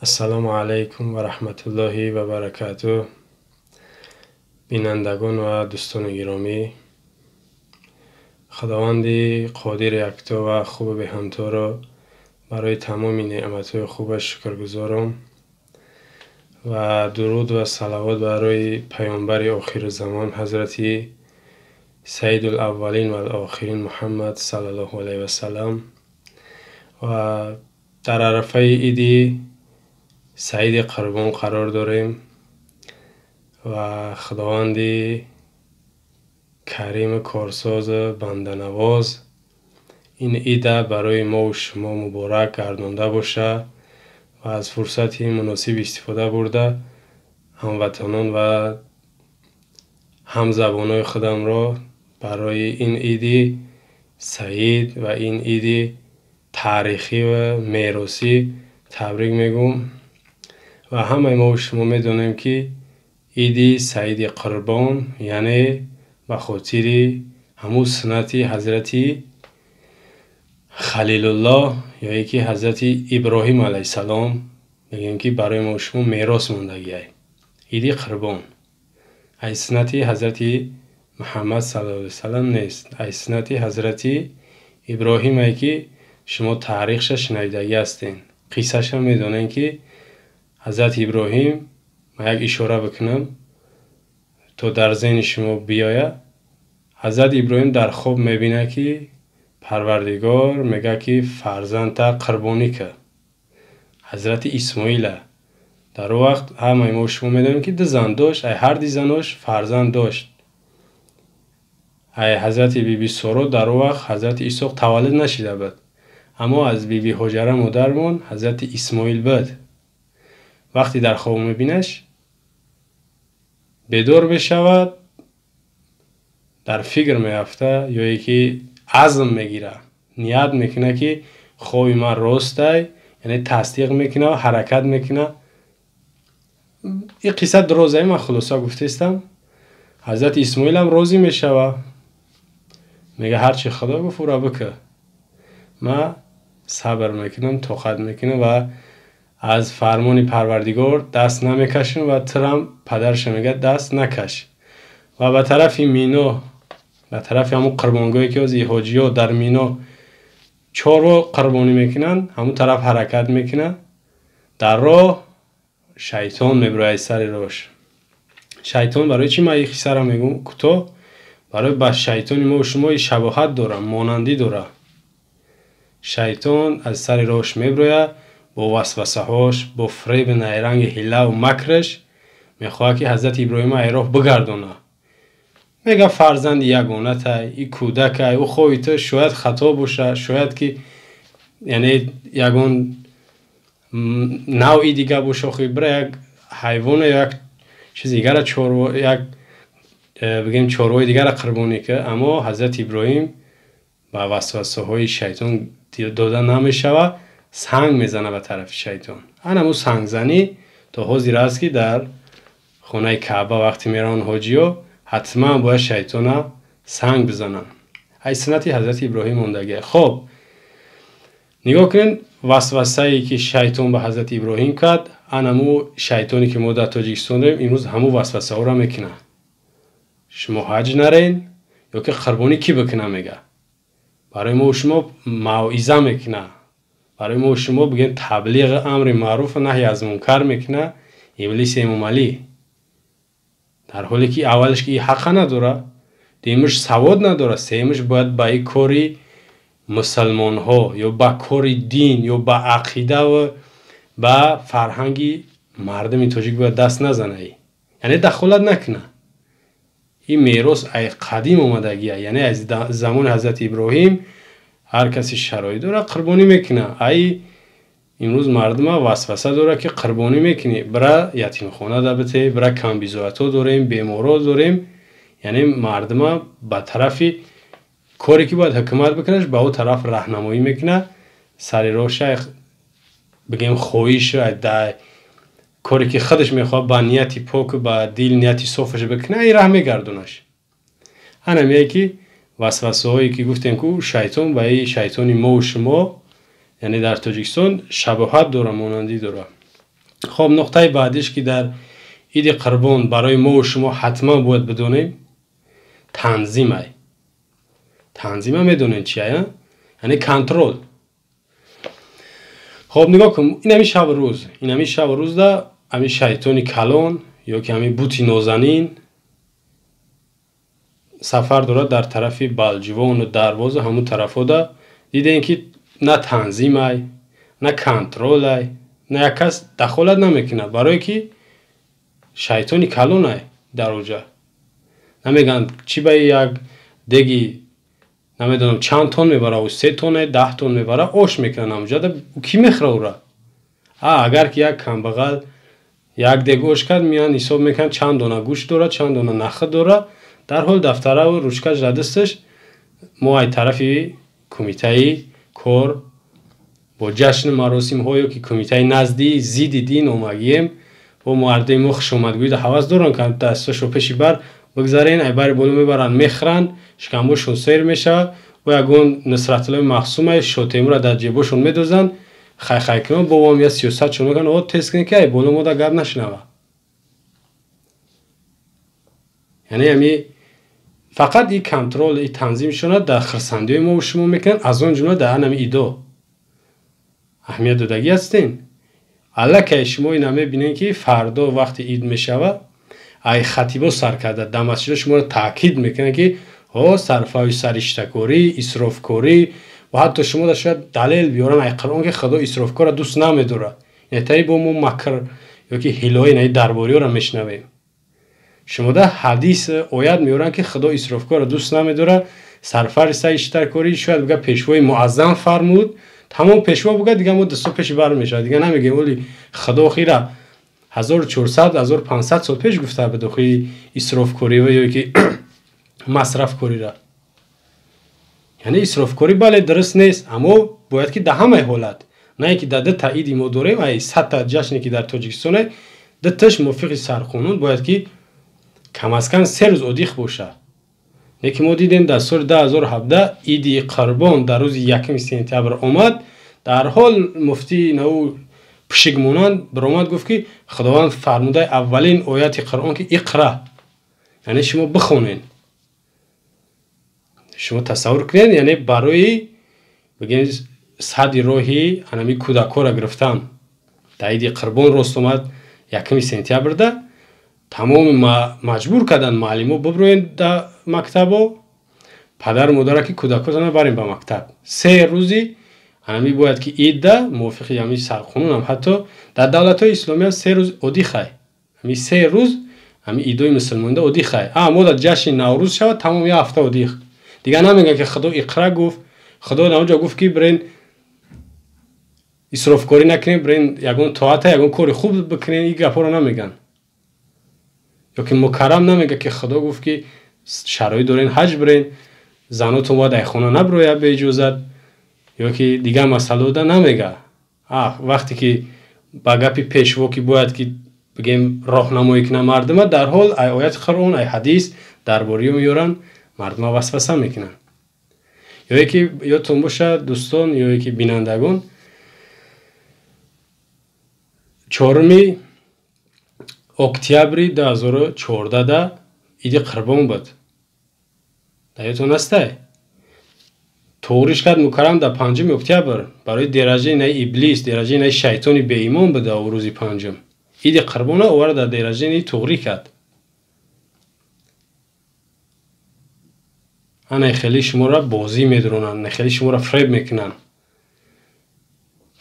السلام علیکم و رحمت الله و برکاته. بینندگان و دوستان گرامی، خداوند قادر یکتا و خوب به همتا را برای تمام نعمت‌های خوبش شکرگزارم و درود و صلوات برای پیامبر آخر زمان حضرت سید الاولین و الاخرین محمد صلی الله علیه و سلم و در عرفه عید سعید قربان قرار داریم و خداوند کریم کارساز بنده نواز این عید برای ما و شما مبارک گردانده باشه و از فرصت مناسب استفاده برده هموطنان و همزبانای خودم را برای این عید سعید و این عید تاریخی و میراثی تبریک میگم و همه ما و شما میدونیم که عید سعید قربان یعنی به خاطر همون سنت حضرت خلیل الله یا یکی حضرت ابراهیم علیه السلام میگن که برای ما و شما میراث موندگیه. عید قربان ای سنت حضرت محمد صلی الله علیه وسلم نیست، ای سنت حضرت ابراهیم ای که شما تاریخش شنیدگی هستین. قصهش هم میدونین که حضرت ابراهیم، ما یک اشاره بکنم تو در ذهن شما بیایه. حضرت ابراهیم در خواب میبینه که پروردگار میگه که فرزند تا قربانی که حضرت اسماعیل در وقت همه ما شما میدونیم که دو زن داشت، هر دو زناش فرزند داشت. حضرت بیبی سارا در وقت حضرت اسحاق تولد نشده بود، اما از بیبی هاجره مادرمون حضرت اسماعیل بود. وقتی در خواب میبینش بیدار بشود در فکر میافته یا یکی عزم میگیره، نیت میکنه که خواب من راسته، یعنی تصدیق میکنه و حرکت میکنه. این قصه درازه من خلاصه گفته استم. حضرت اسماعیل هم راضی میشوه، میگه هرچی خدا گفت را بکه، من صبر میکنم، طاقت میکنم و از فرمان پروردگار دست نمیکشم و ترم پدرش میگه دست نکش. و به طرف مینا، به طرف همون قربانگاهی که از حاجی ها در مینا 4 قربانی میکنن همون طرف حرکت میکنه. در راه شیطان میبره سر راش. شیطان برای چی من این قصه را میگم کوتاه؟ برای با شیطان ما و شما شباهت داره، مانندی داره. شیطان از سر راش میبره با وسوسه هاش، با فریب نیرنگ حیله و مکرش میخواه که حضرت ابراهیم ای راه بگردانه. میگه فرزند یگانه تای، ای کودک ای، او خواهیت شاید خطا باشه، شاید که یعنی یگان نوعی دیگه باشه، خیلی برای یک حیوان یا یک چیز دیگه را بگیم چاروی دیگه را قربانی که، اما حضرت ابراهیم با وسوسه های شیطان داده نمیشوه، سنگ میزنه به طرف شیطان. همون سنگ زنی تا حاضر است که در خانه کعبه وقتی میرن حاجی‌ها حتما باید شیطان سنگ بزنن. ای سنت حضرت ابراهیم موندگی. خب نگاه کنین وسوسه ای که شیطان به حضرت ابراهیم کرد، همون شیطانی که ما در تاجیکستان داریم امروز همون وسوسه ها را میکنه. شما حج نرین یا که قربانی کی بکنه میگه. برای ما و شما موعظه میکنه، برای ما و شما بگین تبلیغ امر معروف و نهی از منکر میکنه ابلیس امام علی. در حالی که اولش که حق نداره، دیمش سواد نداره، سیمش باید با این کاری مسلمان ها یا با کاری دین یا با عقیده و با فرهنگی مردم تاجیک باید دست نزنه، یعنی دخالت نکنه. این میراث ای قدیم اومدگیه، یعنی از زمان حضرت ابراهیم هر کسی شرایط داره قربانی میکنه. ای امروز مردم وسوسه داره که قربانی میکنی، برای یتیم خانه دبته، برای کم بیزایتا داریم، بیمارا داریم. یعنی مردم به طرف کاری که باید حکومت بکنش به اون طرف راهنمایی میکنه، سر راهش بگیم خواهیش در کاری که خودش میخواد با نیتی پاک و با دل نیتی صافش بکنه این راه میگردونش. همین که وسوسه هایی که گفتیم که شیطان و این شیطانی ما و شما یعنی در تاجیکستان شباهت داره، مانندی داره. خب نقطه بعدیش که در عید قربان برای ما و شما حتما باید بدونیم تنظیمه. تنظیمه میدونین چیه؟ یعنی کنترل. خب نگاه کن، این همی شب روز ده همی شیطانی کلان یا که همی بوتی نازنین سفر دارد در طرف بلجوان و دروازه همون طرف ده. دیده این که نه تنظیمه نه کنترله، نه یک کس دخالت نمیکنه، برای که شیطانی کلانه در اوجا. نمیگن چی به یک دیگی نمیدونم چند تون میبره و 3 تونه 10 تون میبره آش میکنن اونجا ده کی میخره او را؟ اگر که یک کمبغل یک دیگ آش کرد میان حساب میکن چند دونه گوشت داره چند دونه نخ داره، در حال دفتره و روشکش را دستش ما ای طرفی کمیته کار با جشن مراسم هایی که کمیته نزدی زیدی دین اومگیم و مرده ما خوش اومدگوی ده حواظ دارن که دستشو پیشی بر بگذارین ای بر بولو میبرن میخرن شکمبوشون سیر میشه و یکون نصرت الله مخصومه شوتیم را در جیبوشون میدوزن خی خی کنن بابام یا 300 چون میگن او تست کنی که ای بولو ما در گب نشنوه. یعنی همی فقط این کنترل این تنظیم شونه در خرسندی ما و شما میکنن، از اون جمله در همی ایدو اهمیت دادگی هستین. الله که شما این همه بینین که فردا وقتی عید میشوه ای خطیبا سر کرده در مسجد شما رو تاکید میکنه که صرفه سرشتکاری اسرافکاری و حتی شما در شاید دلیل بیارن ای قرآن که خدا اسرافکار دوست نمیداره. یعنی تایی با ما مکر یا که هلوی نه درباری رو میشنویم. شما در حدیث آیت میارن که خدا اسرافکار دوست نمیداره، صرفه سرشتکاری شاید بگه پیشوای معظم فرمود، تمام پیشوا بگه دیگه ما دستا پیش بر میشه دیگه نمیگه ولی خدا خیره 1400 1500 سال پیش گفته به داخل اسراف کاری و یا که مصرف کاری را. یعنی اسراف کاری بله درست نیست، اما باید که در همه حالت نه که در ده تایید ما داریم ای 100 تا جشنی که در تاجیکستان ده تاش موافق سرقانون باید که کم از کم 3 روز ادیخ باشه. یکی ما دیدیم در سال 2017 عید قربان در روز 1 سپتامبر آمد، در حال مفتی نو پشگمونان برآمد گفت که خداوند فرموده اولین آیت قرآن که اقرا، یعنی شما بخونین. شما تصور کنید یعنی برای بگین صد راهی انمی کودکا را گرفتن در عید قربان راست اومد 1 سپتامبر ده تمام مجبور کردن معلمو ببروین در مکتب، پدر مادر که کودکاتون برین به مکتب. 3 روزی همی باید که عید ده موافق یعنی سرخونون هم حتی در دولت های اسلامی هم 3 روز ادیخه، همی 3 روز همی عیدای مسلمان ده ادیخه. اما در جشن نوروز شود تمام 1 هفته ادیخ. دیگه نمیگن که خدا اقرا گفت، خدا اونجا گفت که برین اسراف کاری نکنین، برین یگون طاعت یگون کار خوب بکنین، این گپا رو نمیگن. یا که مکرم نمیگه که خدا گفت که شرایط دارین حج برین، زناتون باید ای خونه نبروید به اجازت، یا که دیگه مسئله ده نمیگه. وقتی که با گپی پیشوا که باید که بگیم راهنمایی کنه مردم، در حال ای آیت قرآن ای حدیث درباره میارن مردم وسوسه میکنن. یا یکی یادتون باشه دوستان یا یکی بینندگان 4 اکتبر 2014 ده عید قربان بود. یادتون هسته؟ طوریش کرد مکرم در 5 اکتبر برای درجه نه ابلیس درجه نه شیطانی به ایمان بده و روزی 5 عید قربان آورد در درجه نه طوری کرد. آن خیلی شما را بازی میدرونن، خیلی شما را فریب میکنن.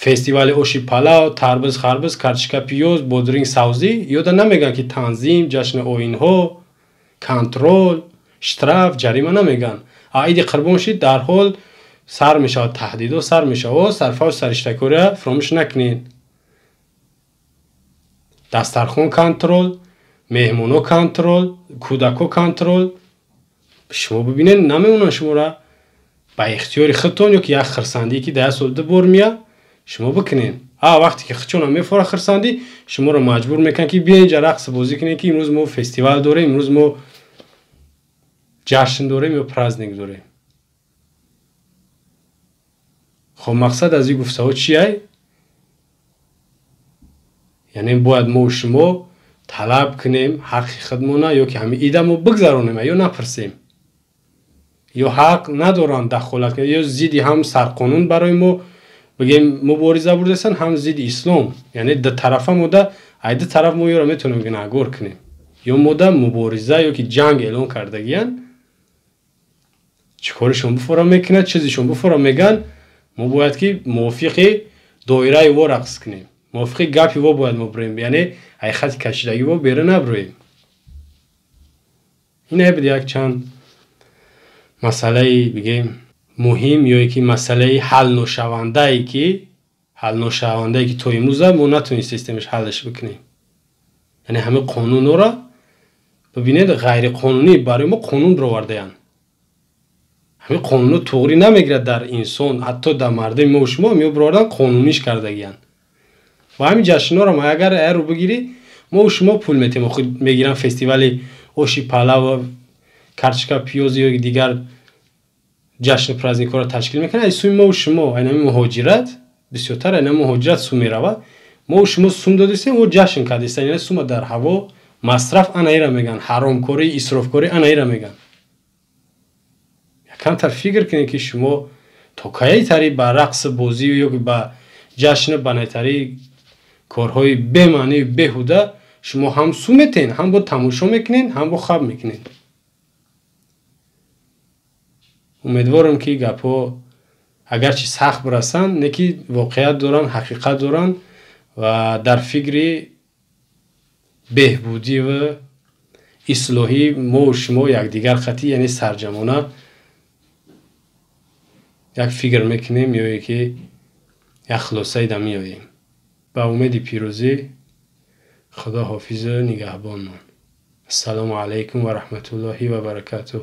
فستیوال اوشی پلاو، تربز خربز، کرچکا پیوز، بودرینگ سوزی یاد نمیگن که تنظیم، جشن آیین ها، کنترل، شتراف، جریمه نمیگن. عید قربان شید در حال سر میشه تهدید و سر میشه و صرفه و سرشتکوره فراموش نکنین. دسترخوان کنترل، مهمونو کنترل، کودکو کنترل. شما ببینین نمیمونن شما را با اختیار خودتون یا که یک خرسندی که 10 سال ده بار میاد شما بکنین. وقتی که خودتون میفوره خرسندی شما رو مجبور میکنن که بیا اینجا رقص بازی کنین که امروز ما فستیوال داریم، امروز ما جشن داریم یا پرازنیک داریم. خب مقصد از این گفته‌ها چیه؟ یعنی باید ما و شما طلب کنیم حق خودمونه یا که همین ایده ما بگذرانیم یا نپرسیم یا حق ندارن دخالت کنیم یا زیدی هم سرقانون برای ما بگیم مبارزه بردستن هم زید اسلام یعنی ده طرفه ما ده ایده طرف ما یا میتونیم گناهگار کنیم یا ما ده مبارزه یا که جنگ اعلان کردگیان چیکارشون بفرا میکنه چیزیشون بفرا میگن ما باید که موافق دایره و رقص کنیم موافق گپی و باید ما بریم یعنی ای خط کشیدگی و بیره نبریم اینه بود یک چند مسئله بگیم مهم یا یکی مسئله حل نشونده ای که تو امروز ما نتونیم سیستمش حلش بکنیم یعنی همه قانون را ببینید غیر قانونی برای ما قانون رو ورده همه قانون توغری نمیگیره در انسان حتی در مردم ما و شما میبردن قانونیش کردگیان و همین جشن‌ها رو ما اگر رو بگیری ما و شما پول میتیم خود میگیرن فستیوال اوشی پالا و کارچکا پیوز یا دیگر جشن پرازنیکا رو تشکیل میکنه ایسوی ما و شما اینمی مهاجرت بسیارتر اینمی مهاجرت سوم میروه ما و شما سوم دادیستیم و جشن کردیستیم یعنی سوم در هوا مصرف انایی را میگن حرامکاری اسرافکاری انایی را میگن کمتر فکر کنید که شما تا کی تری با رقص بازی یا با جشن بنایتری کارهای بمعنی بهوده شما هم سو میتین هم با تماشا میکنین هم با خواب میکنین امیدوارم که گپا اگرچه سخت برسن نکی واقعیت دارن حقیقت دارن و در فکر بهبودی و اصلاحی ما و شما یک دیگر خطی یعنی سرجمانه یک فکر میکنیم یا یکی یک خلاصه دمی آییم با امید پیروزی خدا حافظ نگهبان. السلام علیکم و رحمت الله و برکاته.